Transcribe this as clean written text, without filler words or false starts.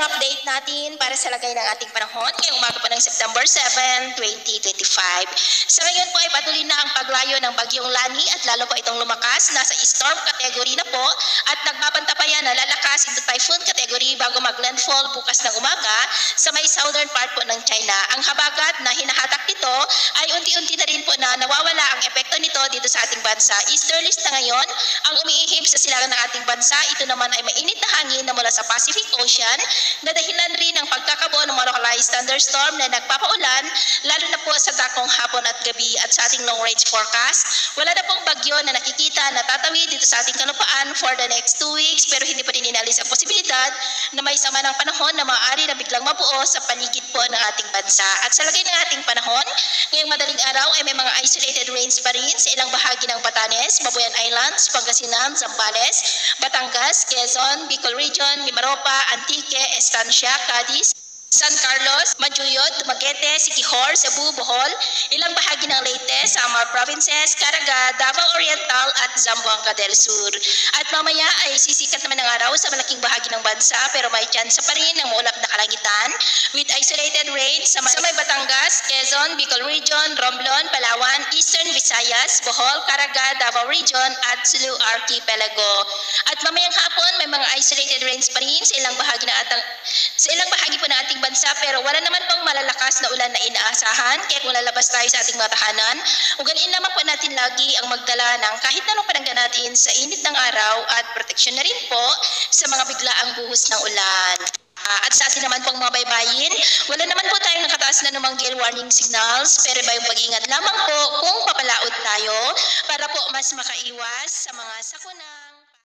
update natin para sa lagay ng ating panahon ngayong umaga po ng September 7, 2025. Sa ngayon po ay patuloy na ang paglayo ng bagyong Lani at lalo po itong lumakas. Nasa storm category na po at nagpapantapayan na lalakas into typhoon category bago mag-landfall bukas ng umaga sa may southern part po ng China. Ang habagat na hinahatak nito ay unti-unti na rin po na nawawala ang epekto nito dito sa ating bansa. Easterlies na ngayon ang umiihip sa silangan ng ating bansa. Ito naman ay mainit na hangin na mula sa Pacific Ocean na dahilan rin ng pagkakabuo ng mga localized thunderstorm na nagpapaulan lalo na po sa dakong hapon at gabi. At sa ating long range forecast, wala na pong bagyo na nakikita na tatawid dito sa ating kalupaan for the next 2 weeks, pero hindi pa rin inalis ang posibilidad na may sama ng panahon na maaari na biglang mabuo sa paligid po ng ating bansa. At sa lagay ng ating panahon, ngayong madaling araw ay may mga isolated rains pa rin sa ilang bahagi ng Batanes, Babuyan Islands, Pangasinan, Zambales, Batangas, Quezon, Bicol Region, Mimaropa, Antique, Estancia, Cadiz, San Carlos, Manjuyod, Dumaguete, Siquijor, Cebu, Bohol, ilang bahagi ng Leyte, Samar Provinces, Caraga, Davao Oriental at Zamboanga del Sur. At mamaya ay sisikat naman ng araw sa malaking bahagi ng bansa pero may tsansa pa rin ng maulap na kalangitan with isolated rains sa may Batangas, Quezon, Bicol Region, Romblon, Palawan, Eastern Visayas, Bohol, Caraga, Davao Region at Sulu Archipelago. At mamayang hapon may mga isolated rains pa rin sa ilang bahagi po ng ating bansa pero wala naman pong malalakas na ulan na inaasahan kaya kung lalabas tayo sa ating mga tahanan, ugaliin naman po natin lagi ang magdala ng kahit anong panangga natin sa init ng araw at proteksyon na rin po sa mga biglaang buhos ng ulan. At sa atin naman pong mga baybayin, wala naman po tayong nakataas na namang gale warning signals pero may pag-ingat lamang po kung papalaod tayo para po mas makaiwas sa mga sakuna.